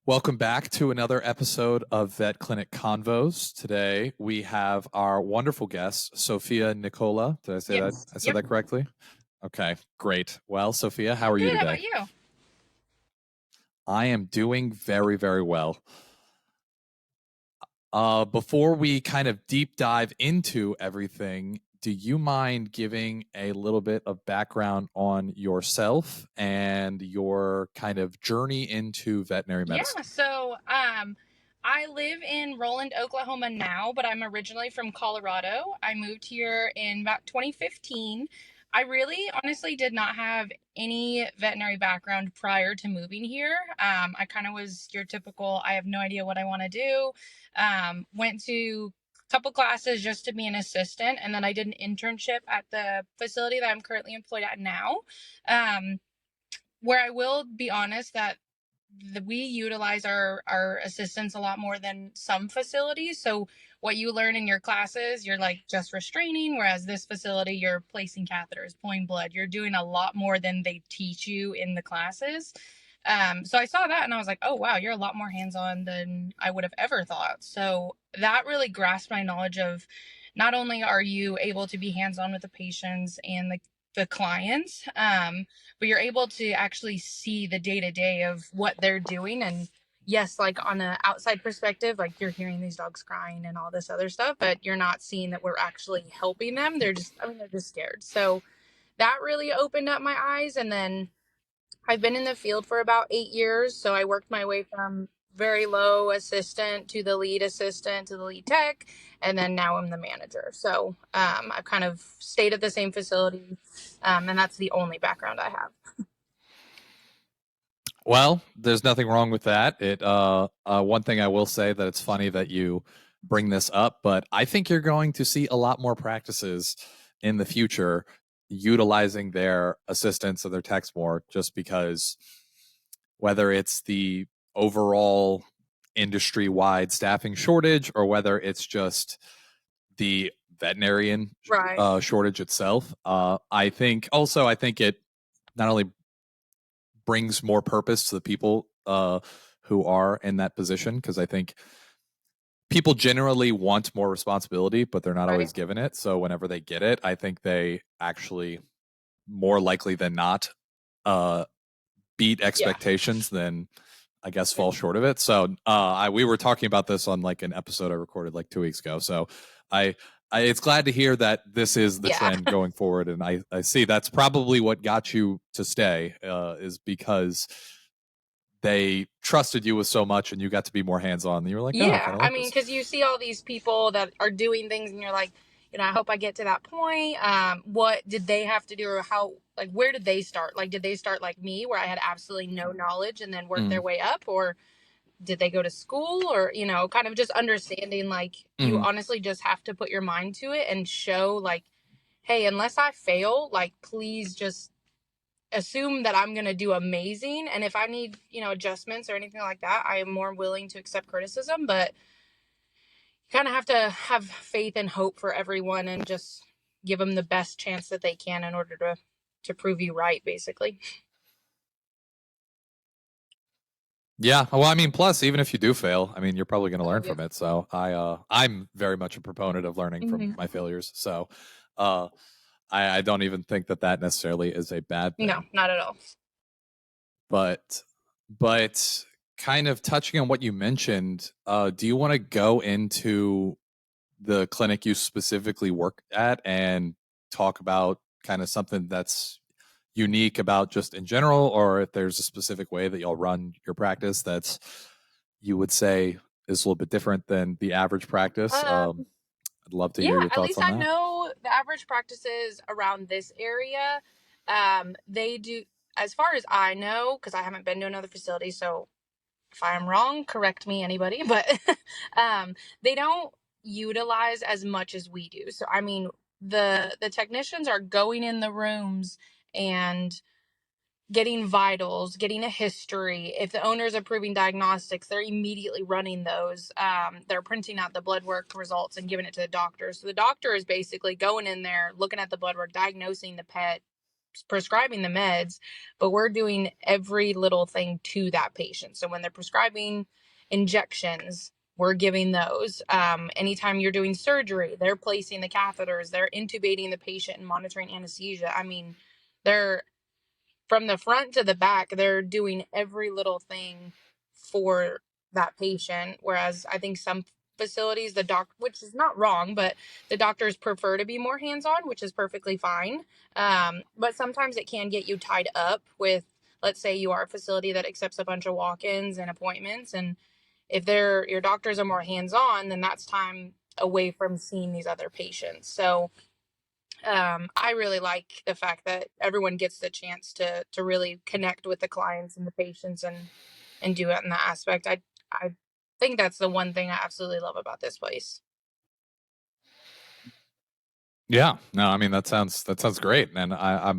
Welcome back to another episode of Vet Clinic Convos. Today we have our wonderful guest, Sophia Nicola. Did I say that? I said that correctly? Okay, great. Well, Sophia, how are you today? How about you? I am doing very, very well. Before we kind of deep dive into everything, do you mind giving a little bit of background on yourself and your kind of journey into veterinary medicine? Yeah, so I live in Roland, Oklahoma now, but I'm originally from Colorado. I moved here in about 2015. I really honestly did not have any veterinary background prior to moving here. I kind of was your typical, I have no idea what I want to do. Went to a couple classes just to be an assistant, and then I did an internship at the facility that I'm currently employed at now. Where I will be honest that we utilize our assistants a lot more than some facilities. So what you learn in your classes, you're like just restraining, whereas this facility, you're placing catheters, pulling blood. You're doing a lot more than they teach you in the classes. So I saw that and I was like, oh wow, you're a lot more hands-on than I would have ever thought. So that really grasped my knowledge of not only are you able to be hands-on with the patients and the clients, but you're able to actually see the day-to-day of what they're doing. And yes, like on an outside perspective, like you're hearing these dogs crying and all this other stuff, but you're not seeing that we're actually helping them. They're just scared. So that really opened up my eyes. And then I've been in the field for about 8 years. So I worked my way from very low assistant to the lead assistant to the lead tech. And then now I'm the manager. So I've kind of stayed at the same facility. And that's the only background I have. Well, there's nothing wrong with that. One thing I will say that it's funny that you bring this up, but I think you're going to see a lot more practices in the future utilizing their assistants or their techs more, just because whether it's the overall industry-wide staffing shortage or whether it's just the veterinarian shortage itself. I think it not only brings more purpose to the people who are in that position, because I think people generally want more responsibility, but they're not always given it. So whenever they get it, I think they actually more likely than not beat expectations than I guess fall short of it. So we were talking about this on like an episode I recorded like 2 weeks ago. So it's glad to hear that this is the trend going forward. And I see that's probably what got you to stay is because they trusted you with so much and you got to be more hands-on. And you were like, I mean, because you see all these people that are doing things and you're like, I hope I get to that point. What did they have to do, or how, like, where did they start? Like, did they start like me where I had absolutely no knowledge and then work their way up? Or did they go to school? Or, kind of just understanding, like, you honestly just have to put your mind to it and show, like, hey, unless I fail, like, please just assume that I'm going to do amazing. And if I need, adjustments or anything like that, I am more willing to accept criticism. But you kind of have to have faith and hope for everyone and just give them the best chance that they can in order to prove you right, basically. Yeah. Well, I mean, plus, even if you do fail, I mean, you're probably going to learn from it. So I'm very much a proponent of learning from my failures. So I don't even think that necessarily is a bad thing. No, not at all. But kind of touching on what you mentioned, do you want to go into the clinic you specifically work at and talk about kind of something that's unique about just in general, or if there's a specific way that y'all run your practice that's you would say is a little bit different than the average practice? I'd love to hear your thoughts on that. At least I know the average practices around this area. They do, as far as I know, because I haven't been to another facility, so if I'm wrong, correct me, anybody, but they don't utilize as much as we do. So, I mean, the technicians are going in the rooms and getting vitals, getting a history. If the owner's approving diagnostics, they're immediately running those. They're printing out the blood work results and giving it to the doctor. So the doctor is basically going in there, looking at the blood work, diagnosing the pet, prescribing the meds, but we're doing every little thing to that patient. So when they're prescribing injections, we're giving those. Anytime you're doing surgery, they're placing the catheters, they're intubating the patient and monitoring anesthesia. I mean, they're from the front to the back, they're doing every little thing for that patient. Whereas I think some facilities, which is not wrong, but the doctors prefer to be more hands-on, which is perfectly fine. But sometimes it can get you tied up with, let's say you are a facility that accepts a bunch of walk-ins and appointments, and if your doctors are more hands-on, then that's time away from seeing these other patients. So I really like the fact that everyone gets the chance to really connect with the clients and the patients and do it in that aspect. I think that's the one thing I absolutely love about this place. Yeah, no, I mean that sounds great, and I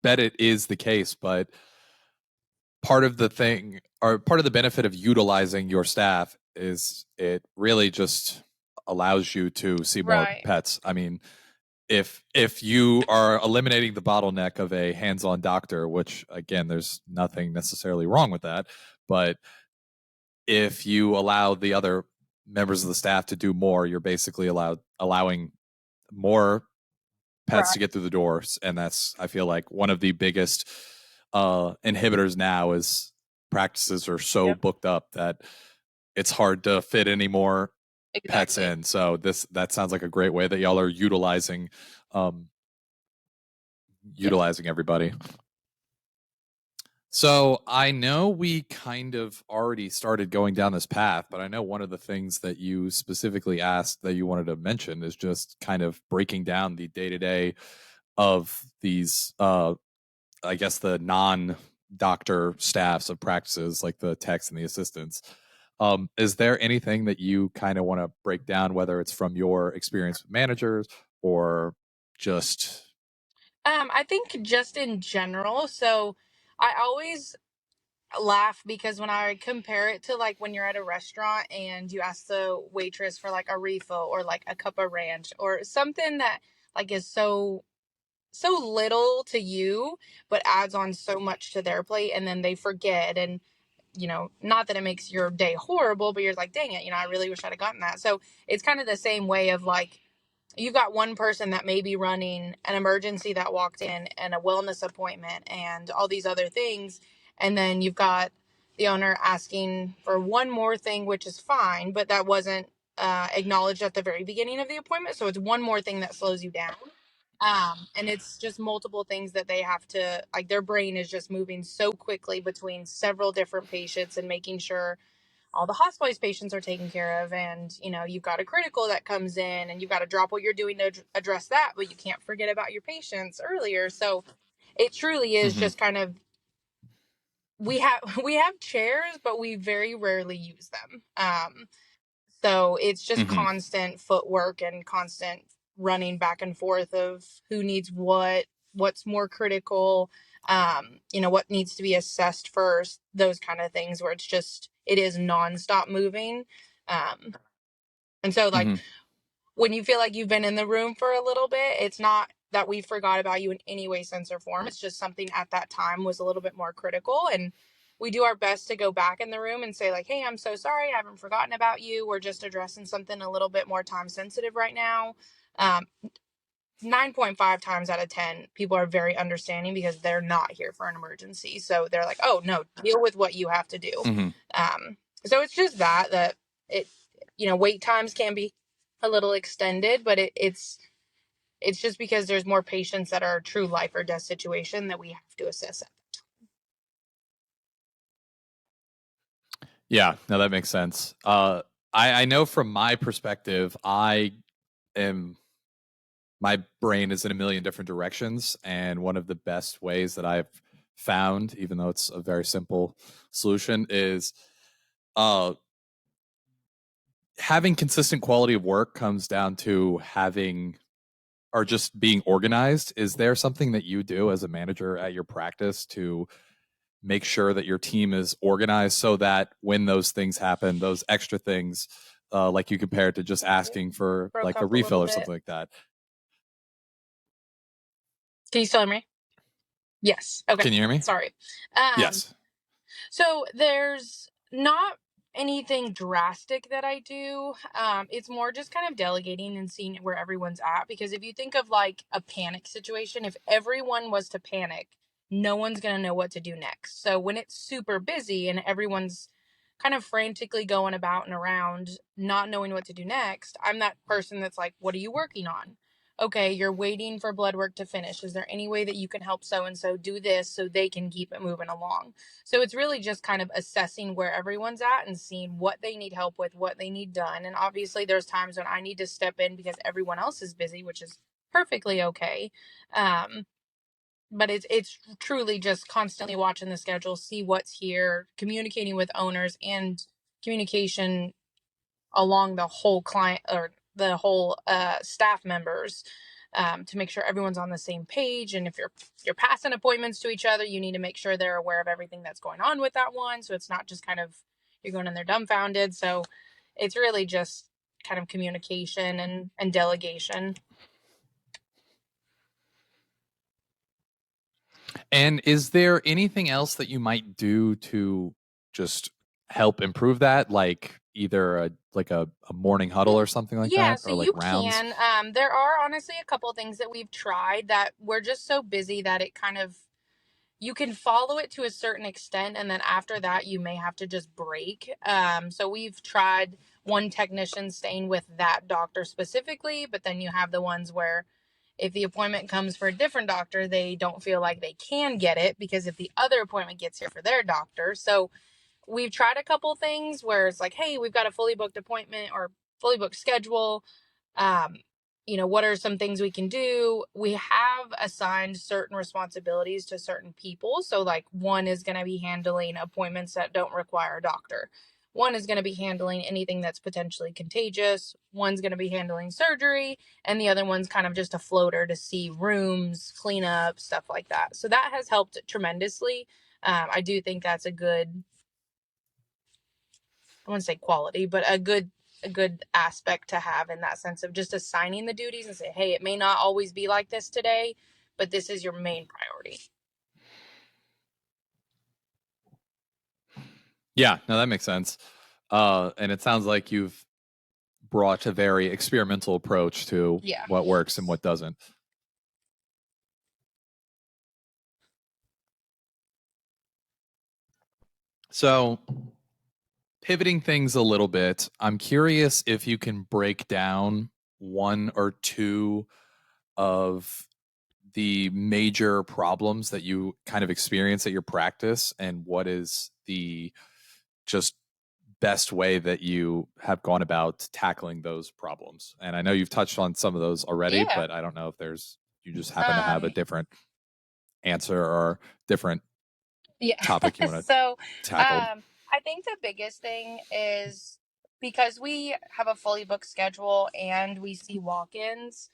bet it is the case, but part of the thing or part of the benefit of utilizing your staff is it really just allows you to see more Right. pets. I mean, if you are eliminating the bottleneck of a hands-on doctor, which again, there's nothing necessarily wrong with that, but if you allow the other members of the staff to do more, you're basically allowing more pets Right. to get through the doors, and that's, I feel like, one of the biggest inhibitors now is practices are so Yep. booked up that it's hard to fit any more pets Exactly. in. So that sounds like a great way that y'all are utilizing Yep. utilizing everybody. So I know we kind of already started going down this path, but I know one of the things that you specifically asked that you wanted to mention is just kind of breaking down the day-to-day of these I guess the non-doctor staffs of practices, like the techs and the assistants. Is there anything that you kind of want to break down, whether it's from your experience with managers or just I think just in general. So I always laugh because when I compare it to like when you're at a restaurant and you ask the waitress for like a refill or like a cup of ranch or something that like is so little to you but adds on so much to their plate, and then they forget. And not that it makes your day horrible, but you're like, dang it, I really wish I'd have gotten that. So it's kind of the same way of like, you've got one person that may be running an emergency that walked in and a wellness appointment and all these other things. And then you've got the owner asking for one more thing, which is fine, but that wasn't acknowledged at the very beginning of the appointment. So it's one more thing that slows you down. And it's just multiple things that they have to, like, their brain is just moving so quickly between several different patients and making sure all the hospitalized patients are taken care of. And you've got a critical that comes in and you've got to drop what you're doing to address that, but you can't forget about your patients earlier. So it truly is mm-hmm, just kind of, we have chairs, but we very rarely use them. So it's just mm-hmm, constant footwork and constant running back and forth of who needs what's more critical, what needs to be assessed first, those kind of things where it is nonstop moving. Um, and so like mm-hmm, when you feel like you've been in the room for a little bit, it's not that we forgot about you in any way, sense, or form. It's just something at that time was a little bit more critical. And we do our best to go back in the room and say, like, hey, I'm so sorry. I haven't forgotten about you. We're just addressing something a little bit more time sensitive right now. Um, 9.5 times out of 10, people are very understanding because they're not here for an emergency. So they're like, oh, no, deal with what you have to do. mm-hmm. So it's just that it, wait times can be a little extended, but it's just because there's more patients that are true life or death situation that we have to assess at. Yeah, no, that makes sense. I know from my perspective, am my brain is in a million different directions, and one of the best ways that I've found, even though it's a very simple solution, is uh having consistent quality of work comes down to having or just being organized. Is there something that you do as a manager at your practice to make sure that your team is organized so that when those things happen, those extra things, like you compared to just asking for Broke like a up a refill little or bit. something like that? Can you still hear me? Yes. Okay. Can you hear me? Sorry. Um, Yes. so there's not anything drastic that I do. It's more just kind of delegating and seeing where everyone's at. Because if you think of like a panic situation, if everyone was to panic, no one's going to know what to do next. So when it's super busy and everyone's kind of frantically going about and around, not knowing what to do next, I'm that person that's like, what are you working on? Okay, you're waiting for blood work to finish. Is there any way that you can help so and so do this so they can keep it moving along? So it's really just kind of assessing where everyone's at and seeing what they need help with, what they need done. And obviously, there's times when I need to step in because everyone else is busy, which is perfectly okay. Um, but it's truly just constantly watching the schedule, see what's here, communicating with owners, and communication along the whole client or the whole staff members, to make sure everyone's on the same page. And if you're passing appointments to each other, you need to make sure they're aware of everything that's going on with that one, so it's not just kind of you're going in there dumbfounded. So it's really just kind of communication and delegation. And is there anything else that you might do to just help improve that, like either a morning huddle or something like Yeah, that, so or like you rounds? can. There are honestly a couple of things that we've tried that we're just so busy that it kind of you can follow it to a certain extent, and then after that you may have to just break. So we've tried one technician staying with that doctor specifically, but then you have the ones where if the appointment comes for a different doctor, they don't feel like they can get it because if the other appointment gets here for their doctor. So we've tried a couple things where it's like, hey, we've got a fully booked appointment or fully booked schedule. um, what are some things we can do? We have assigned certain responsibilities to certain people. So like one is going to be handling appointments that don't require a doctor, one is going to be handling anything that's potentially contagious, one's going to be handling surgery, and the other one's kind of just a floater to see rooms, clean up, stuff like that. So that has helped tremendously. I do think that's a good, I wouldn't say quality, but a good aspect to have in that sense of just assigning the duties and say, hey, it may not always be like this today, but this is your main priority. Yeah, no, that makes sense. And it sounds like you've brought a very experimental approach to Yeah. what works and what doesn't. So, pivoting things a little bit, I'm curious if you can break down one or two of the major problems that you kind of experience at your practice and what is the just best way that you have gone about tackling those problems. And I know you've touched on some of those already, Yeah. but I don't know if you just happen to have a different answer or different Yeah. topic you want to So, tackle. I think the biggest thing is because we have a fully booked schedule and we see walk-ins.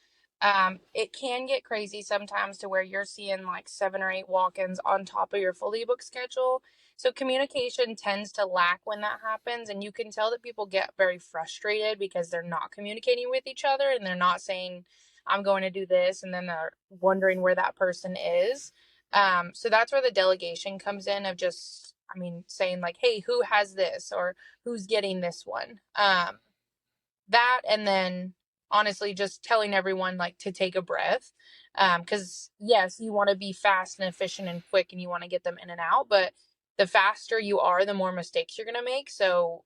It can get crazy sometimes to where you're seeing like 7 or 8 walk-ins on top of your fully booked schedule. So communication tends to lack when that happens, and you can tell that people get very frustrated because they're not communicating with each other and they're not saying, I'm going to do this, and then they're wondering where that person is. So that's where the delegation comes in of just, I mean, saying like, hey, who has this or who's getting this one? That, and then honestly just telling everyone like to take a breath. Because yes, you want to be fast and efficient and quick and you want to get them in and out, but the faster you are, the more mistakes you're going to make. So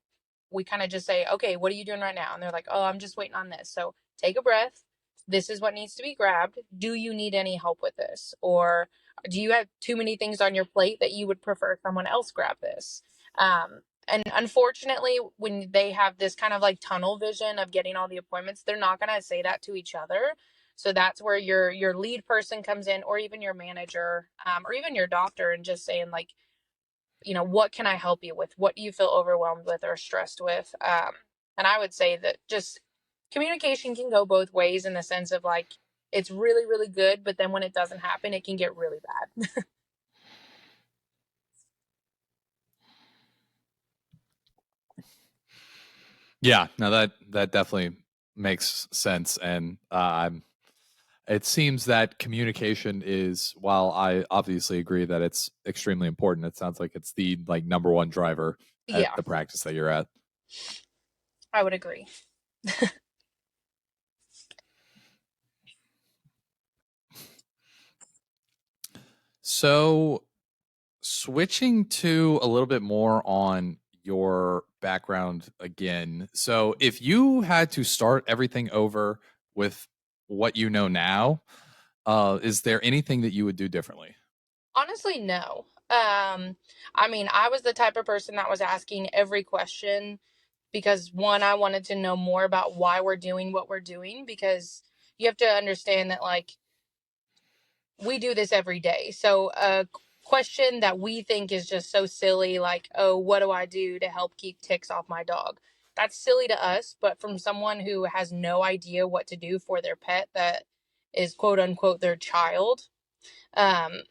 we kind of just say, okay, what are you doing right now? And they're like, oh, I'm just waiting on this. So take a breath. This is what needs to be grabbed. Do you need any help with this? Or do you have too many things on your plate that you would prefer someone else grab this? And unfortunately, when they have this kind of like tunnel vision of getting all the appointments, they're not going to say that to each other. So that's where your lead person comes in, or even your manager, or even your doctor, and just saying like, what can I help you with? What do you feel overwhelmed with or stressed with? And I would say that just communication can go both ways in the sense of like it's really, really good, but then when it doesn't happen, it can get really bad. Yeah, no, that definitely makes sense, and It seems that communication is, while I obviously agree that it's extremely important, it sounds like it's the like number one driver at Yeah, the practice that you're at. I would agree. So, switching to a little bit more on your background again. So, if you had to start everything over with what you know now, is there anything that you would do differently? Honestly, no. I mean, I was the type of person that was asking every question because one, I wanted to know more about why we're doing what we're doing, because you have to understand that like we do this every day. So a question that we think is just so silly, like, oh, what do I do to help keep ticks off my dog? That's silly to us, but from someone who has no idea what to do for their pet that is quote unquote their child, um,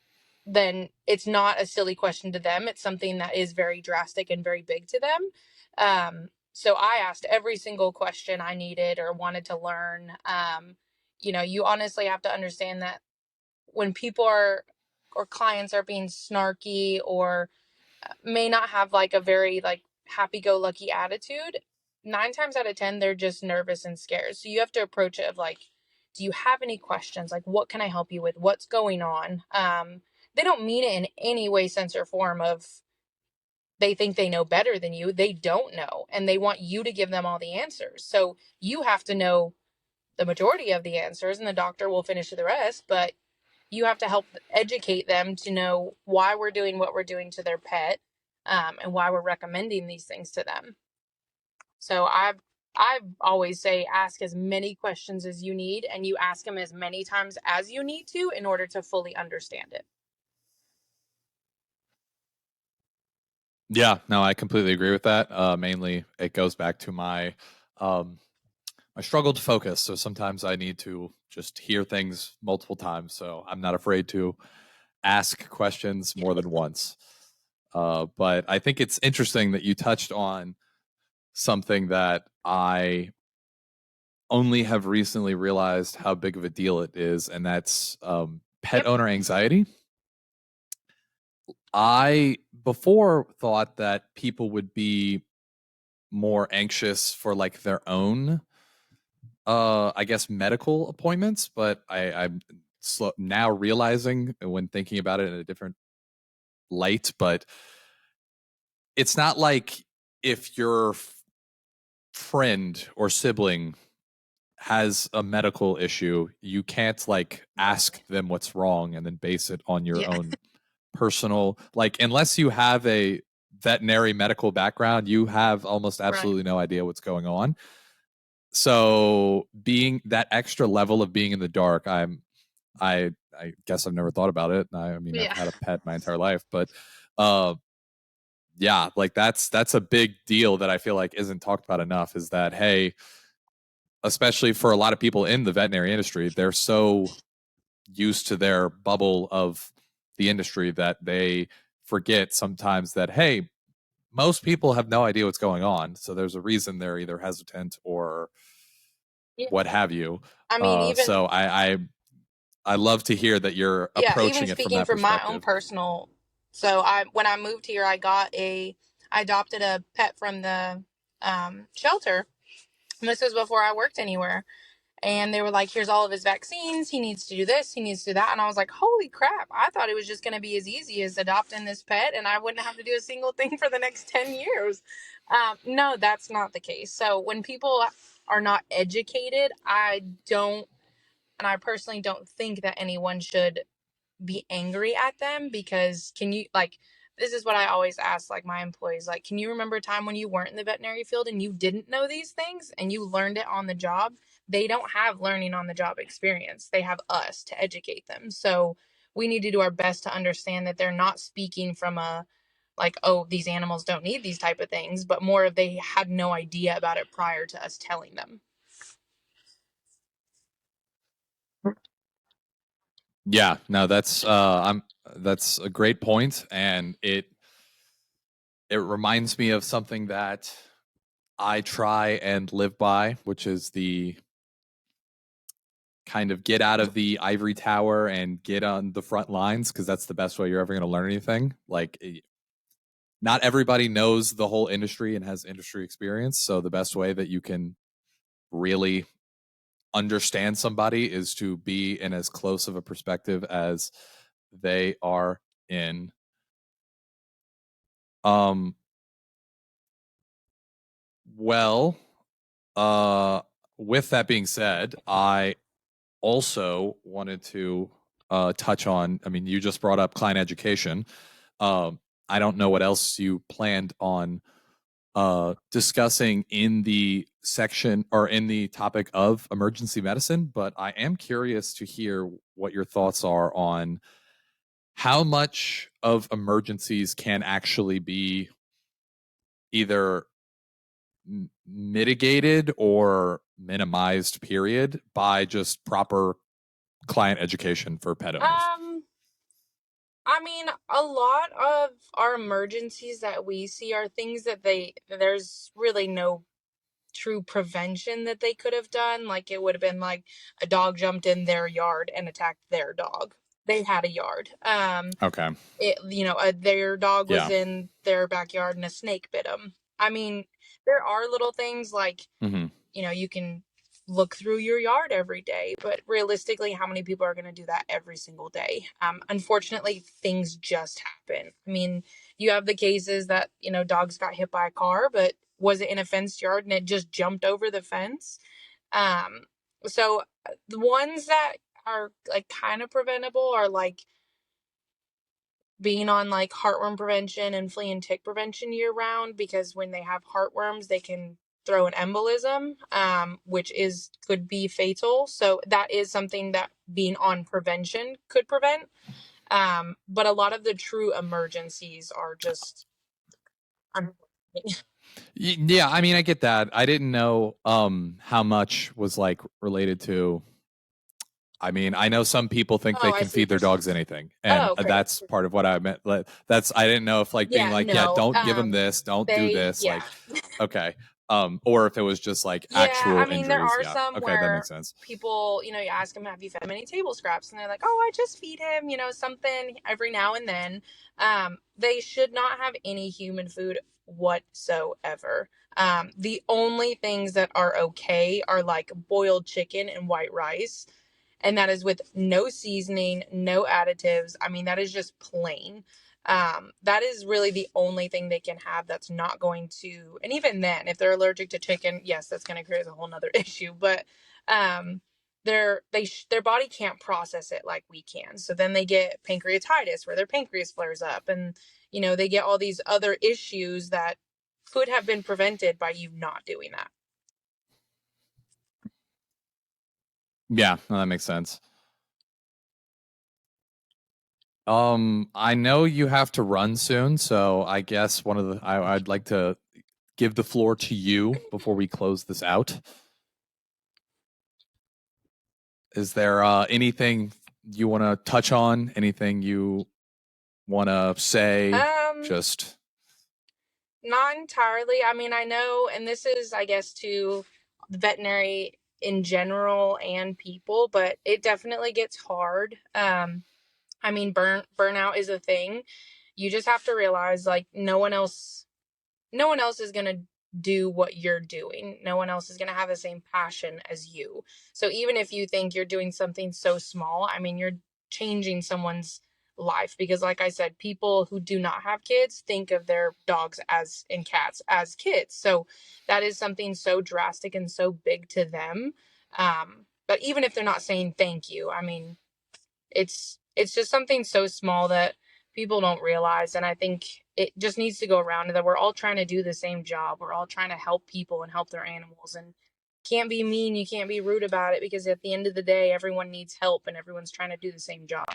then it's not a silly question to them. It's something that is very drastic and very big to them. So I asked every single question I needed or wanted to learn. You honestly have to understand that when people are or clients are being snarky or may not have like a very like happy-go-lucky attitude, 9 times out of 10 they're just nervous and scared. So you have to approach it of like, do you have any questions? Like, what can I help you with? What's going on? They don't mean it in any way, sense, or form of they think they know better than you. They don't know, and they want you to give them all the answers. So you have to know the majority of the answers, and the doctor will finish the rest. But you have to help educate them to know why we're doing what we're doing to their pet, and why we're recommending these things to them. So I always say ask as many questions as you need, and you ask them as many times as you need to in order to fully understand it. Yeah, no, I completely agree with that. Mainly, it goes back to um, my struggle to focus. So sometimes I need to just hear things multiple times. So I'm not afraid to ask questions more than once. But I think it's interesting that you touched on something that I only have recently realized how big of a deal it is, and that's pet Yep. owner anxiety. I before thought that people would be more anxious for like their own I guess medical appointments, but I'm now realizing when thinking about it in a different light, but it's not like if your friend or sibling has a medical issue, you can't like ask them what's wrong and then base it on your Yeah. own personal, like unless you have a veterinary medical background, you have almost Right. absolutely no idea what's going on. So being that extra level of being in the dark, I guess I've never thought about it. I mean, I've Yeah. had a pet my entire life, but uh yeah, like that's a big deal that I feel like isn't talked about enough, is that hey, especially for a lot of people in the veterinary industry, they're so used to their bubble of the industry that they forget sometimes that hey, most people have no idea what's going on. So there's a reason they're either hesitant or Yeah. what have you. I mean, even So I love to hear that you're yeah, even approaching it from speaking that from my own perspective. personal, so I when I moved here, I adopted a pet from the shelter. And this was before I worked anywhere. And they were like, here's all of his vaccines. He needs to do this. He needs to do that. And I was like, holy crap. I thought it was just going to be as easy as adopting this pet and I wouldn't have to do a single thing for the next 10 years. No, that's not the case. So when people are not educated, and I personally don't think that anyone should be angry at them, because can you like, this is what I always ask like my employees, like, can you remember a time when you weren't in the veterinary field and you didn't know these things and you learned it on the job? They don't have learning on the job experience. They have us to educate them. So we need to do our best to understand that they're not speaking from a like, oh, these animals don't need these type of things, but more of they had no idea about it prior to us telling them. Yeah, no, that's a great point, and it reminds me of something that I try and live by, which is the kind of get out of the ivory tower and get on the front lines, because that's the best way you're ever going to learn anything. Like, not everybody knows the whole industry and has industry experience. So the best way that you can really understand somebody is to be in as close of a perspective as they are in. Well, with that being said, I also wanted to touch on, I mean, you just brought up client education. I don't know what else you planned on discussing in the section or in the topic of emergency medicine, but I am curious to hear what your thoughts are on how much of emergencies can actually be either mitigated or minimized, period, by just proper client education for pet owners. I mean, a lot of our emergencies that we see are things that there's really no true prevention that they could have done. Like, it would have been like a dog jumped in their yard and attacked their dog. They had a yard. Okay. Their dog was Yeah. in their backyard and a snake bit them. I mean, there are little things like, Mm-hmm. you can look through your yard every day, but realistically, how many people are going to do that every single day? Unfortunately, things just happen. I mean, you have the cases that, dogs got hit by a car, but was it in a fenced yard and it just jumped over the fence? So the ones that are like kind of preventable are like being on like heartworm prevention and flea and tick prevention year round, because when they have heartworms, they can throw an embolism, which could be fatal. So that is something that being on prevention could prevent. But a lot of the true emergencies are just Yeah, I mean, I get that. I didn't know how much was like related to. I mean, I know some people think they I can see feed what their you're saying. dogs anything, and Okay. that's part of what I meant. That's I didn't know if like being Yeah, like, yeah, no. don't give them this, don't do this, Yeah. like, okay, or if it was just like Yeah, I actual mean, there injuries. are Yeah, some okay, that where makes sense. people, you ask them, have you fed him any table scraps? And they're like, oh, I just feed him, something every now and then. They should not have any human food whatsoever. The only things that are okay are like boiled chicken and white rice. And that is with no seasoning, no additives. I mean, that is just plain. That is really the only thing they can have that's not going to, and even then, if they're allergic to chicken, yes, that's going to create a whole nother issue. But their body can't process it like we can. So then they get pancreatitis, where their pancreas flares up, and they get all these other issues that could have been prevented by you not doing that. Yeah, no, that makes sense. I know you have to run soon, so I guess I'd like to give the floor to you before we close this out. Is there anything you want to touch on? Anything you want to say? Just Not entirely. I mean, I know, and this is, I guess, to veterinary in general and people, but it definitely gets hard. I mean, burnout is a thing. You just have to realize, like, no one else is going to do what you're doing. No one else is going to have the same passion as you. So even if you think you're doing something so small, I mean, you're changing someone's life, because like I said, people who do not have kids think of their dogs and cats as kids. So that is something so drastic and so big to them. But even if they're not saying thank you, I mean, it's just something so small that people don't realize. And I think it just needs to go around that we're all trying to do the same job. We're all trying to help people and help their animals, and can't be mean, you can't be rude about it, because at the end of the day, everyone needs help and everyone's trying to do the same job.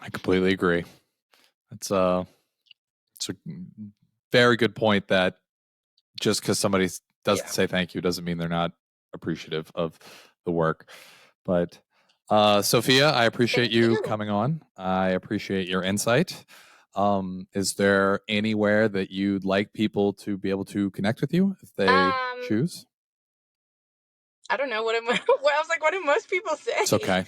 I completely agree. It's a very good point that just because somebody doesn't say thank you doesn't mean they're not appreciative of the work. But Sophia, I appreciate you coming on. I appreciate your insight. Is there anywhere that you'd like people to be able to connect with you if they choose? I don't know what I was like, what do most people say? It's okay.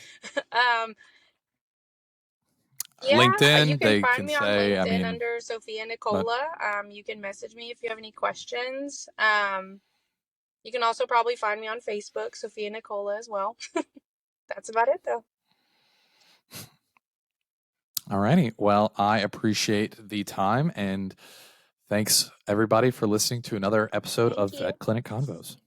Yeah, you LinkedIn, can they find can me on say, I LinkedIn mean, under Sophia but Nicola. You can message me if you have any questions. You can also probably find me on Facebook, Sophia Nicola, as well. That's about it, though. all righty. Well, I appreciate the time, and thanks everybody for listening to another episode Thank of you. Vet Clinic Convos.